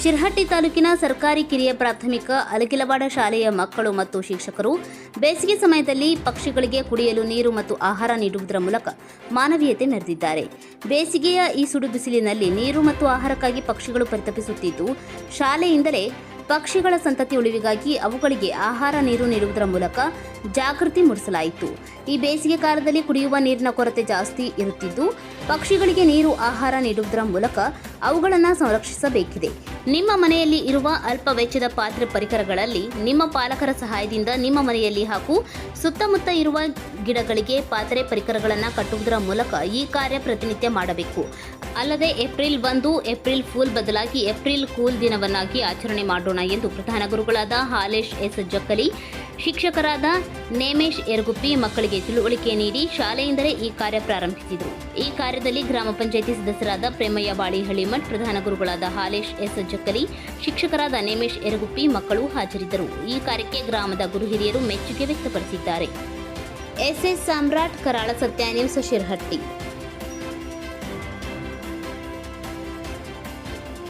ಶಿರಹಟ್ಟಿ ತಾಲೂಕಿನ ಸರ್ಕಾರಿ ಕಿರಿಯ ಪ್ರಾಥಮಿಕ ಅಲಗಿಲವಾಡ ಶಾಲೆಯ ಮಕ್ಕಳು ಮತ್ತು ಶಿಕ್ಷಕರು ಬೇಸಿಗೆ ಸಮಯದಲ್ಲಿ ಪಕ್ಷಿಗಳಿಗೆ ಕುಡಿಯಲು ನೀರು ಮತ್ತು ಆಹಾರ ನೀಡುವುದರ ಮೂಲಕ ಮಾನವೀಯತೆ ಮೆರೆದಿದ್ದಾರೆ. ಬೇಸಿಗೆಯ ಈ ಸುಡು ಬಿಸಿಲಿನಲ್ಲಿ ನೀರು ಮತ್ತು ಆಹಾರಕ್ಕಾಗಿ ಪಕ್ಷಿಗಳು ಪರಿತಪಿಸುತ್ತಿದ್ದು, ಶಾಲೆಯಿಂದಲೇ ಪಕ್ಷಿಗಳ ಸಂತತಿ ಉಳಿವಿಗಾಗಿ ಅವುಗಳಿಗೆ ಆಹಾರ ನೀರು ನೀಡುವುದರ ಮೂಲಕ ಜಾಗೃತಿ ಮೂಡಿಸಲಾಯಿತು. ಈ ಬೇಸಿಗೆ ಕಾಲದಲ್ಲಿ ಕುಡಿಯುವ ನೀರಿನ ಕೊರತೆ ಜಾಸ್ತಿ ಇರುತ್ತಿದ್ದು, ಪಕ್ಷಿಗಳಿಗೆ ನೀರು ಆಹಾರ ನೀಡುವುದರ ಮೂಲಕ ಅವುಗಳನ್ನು ಸಂರಕ್ಷಿಸಬೇಕಿದೆ. ನಿಮ್ಮ ಮನೆಯಲ್ಲಿ ಇರುವ ಅಲ್ಪ ವೆಚ್ಚದ ಪಾತ್ರೆ ಪರಿಕರಗಳಲ್ಲಿ ನಿಮ್ಮ ಪಾಲಕರ ಸಹಾಯದಿಂದ ನಿಮ್ಮ ಮನೆಯಲ್ಲಿ ಹಾಗೂ ಸುತ್ತಮುತ್ತ ಇರುವ ಗಿಡಗಳಿಗೆ ಪಾತ್ರೆ ಪರಿಕರಗಳನ್ನು ಕಟ್ಟುವುದರ ಮೂಲಕ ಈ ಕಾರ್ಯ ಪ್ರತಿನಿತ್ಯ ಮಾಡಬೇಕು. ಅಲ್ಲದೆ ಏಪ್ರಿಲ್ 1 ಏಪ್ರಿಲ್ ಫೂಲ್ ಬದಲಾಗಿ ಏಪ್ರಿಲ್ ಕೂಲ್ ದಿನವನ್ನಾಗಿ ಆಚರಣೆ ಮಾಡೋಣ ಎಂದು ಪ್ರಧಾನ ಗುರುಗಳಾದ ಹಾಲೇಶ್ ಎಸ್ ಜಕ್ಕಲಿ, ಶಿಕ್ಷಕರಾದ ನೇಮೇಶ್ ಯರಗುಪ್ಪಿ ಮಕ್ಕಳಿಗೆ ತಿಳುವಳಿಕೆ ನೀಡಿ ಶಾಲೆಯಿಂದಲೇ ಈ ಕಾರ್ಯ ಪ್ರಾರಂಭಿಸಿದರು. ಈ ಕಾರ್ಯದಲ್ಲಿ ಗ್ರಾಮ ಪಂಚಾಯಿತಿ ಸದಸ್ಯರಾದ ಪ್ರೇಮಯ್ಯ ಬಾಳಿಹಳ್ಳಿಮಠ್, ಪ್ರಧಾನ ಗುರುಗಳಾದ ಹಾಲೇಶ್ ಎಸ್ ಜಕ್ಕಲಿ, ಶಿಕ್ಷಕರಾದ ನೇಮೇಶ್ ಯರಗುಪ್ಪಿ ಮಕ್ಕಳು ಹಾಜರಿದ್ದರು. ಈ ಕಾರ್ಯಕ್ಕೆ ಗ್ರಾಮದ ಗುರು ಹಿರಿಯರು ಮೆಚ್ಚುಗೆ ವ್ಯಕ್ತಪಡಿಸಿದ್ದಾರೆ. ಎಸ್ ಸಾಮ್ರಾಟ್, ಕರಾಳ ಸತ್ಯ ನ್ಯೂಸ್, ಶಿರಹಟ್ಟಿ.